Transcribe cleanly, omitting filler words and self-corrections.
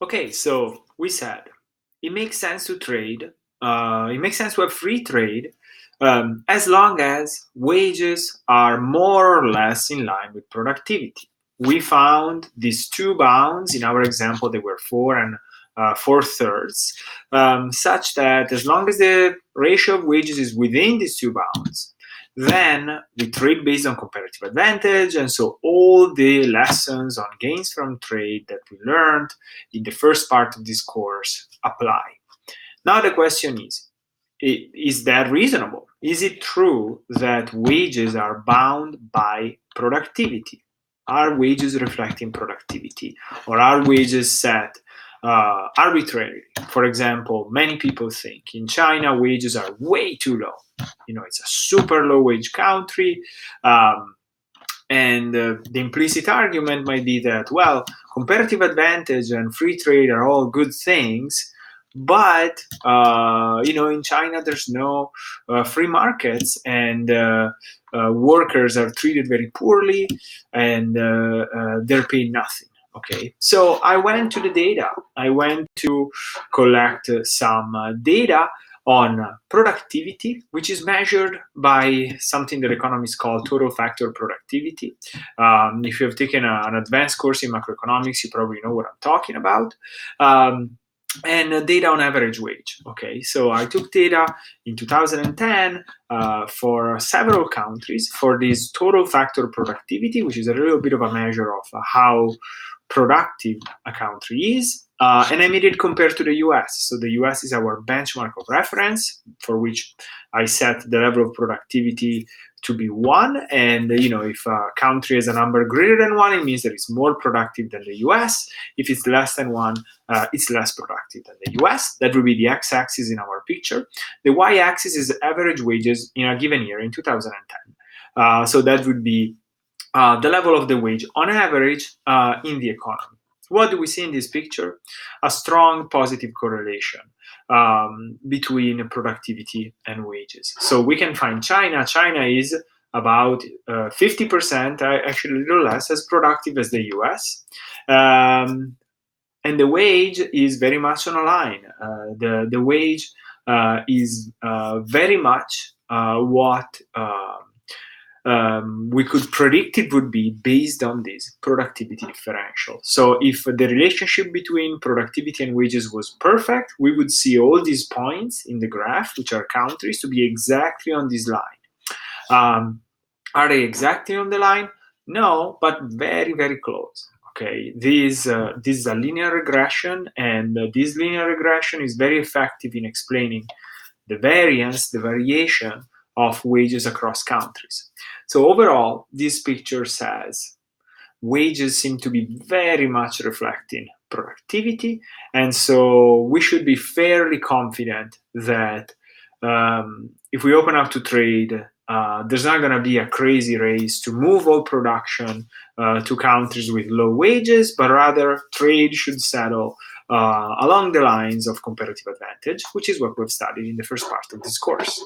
Okay, so we said it makes sense to trade. It makes sense to have free trade as long as wages are more or less in line with productivity. We found these two bounds in our example. They were 4 and 4/3, such that as long as the ratio of wages is within these two bounds, then we trade based on comparative advantage. And so all the lessons on gains from trade that we learned in the first part of this course apply. Now the question is that reasonable? Is it true that wages are bound by productivity? Are wages reflecting productivity, or are wages set arbitrarily? For example, many people think in China wages are way too low. It's a super low wage country. And the implicit argument might be that, well, comparative advantage and free trade are all good things, but in China there's no free markets, and workers are treated very poorly, and they're paid nothing. Okay, so I went to the data. I went to collect some data on productivity, which is measured by something that economists call total factor productivity. If you have taken an advanced course in macroeconomics, you probably know what I'm talking about. And data on average wage. Okay, so I took data in 2010 for several countries for this total factor productivity, which is a little bit of a measure of how productive a country is. And I made it compared to the US. So the US is our benchmark of reference, for which I set the level of productivity to be 1. And if a country has a number greater than 1, it means that it's more productive than the US. If it's less than 1, it's less productive than the US. That would be the x-axis in our picture. The y-axis is average wages in a given year in 2010. So that would be the level of the wage on average in the economy. What do we see in this picture? A strong positive correlation between productivity and wages. So we can find China. China is about 50%, actually a little less, as productive as the US. And the wage is very much on a line. The wage is very much what we could predict it would be based on this productivity differential. So if the relationship between productivity and wages was perfect, we would see all these points in the graph, which are countries, to be exactly on this line. Are they exactly on the line? No, but very, very close. Okay, this is a linear regression, and this linear regression is very effective in explaining the variance, the variation of wages across countries. So overall, this picture says wages seem to be very much reflecting productivity, and so we should be fairly confident that if we open up to trade, there's not going to be a crazy race to move all production to countries with low wages, but rather trade should settle along the lines of comparative advantage, which is what we've studied in the first part of this course.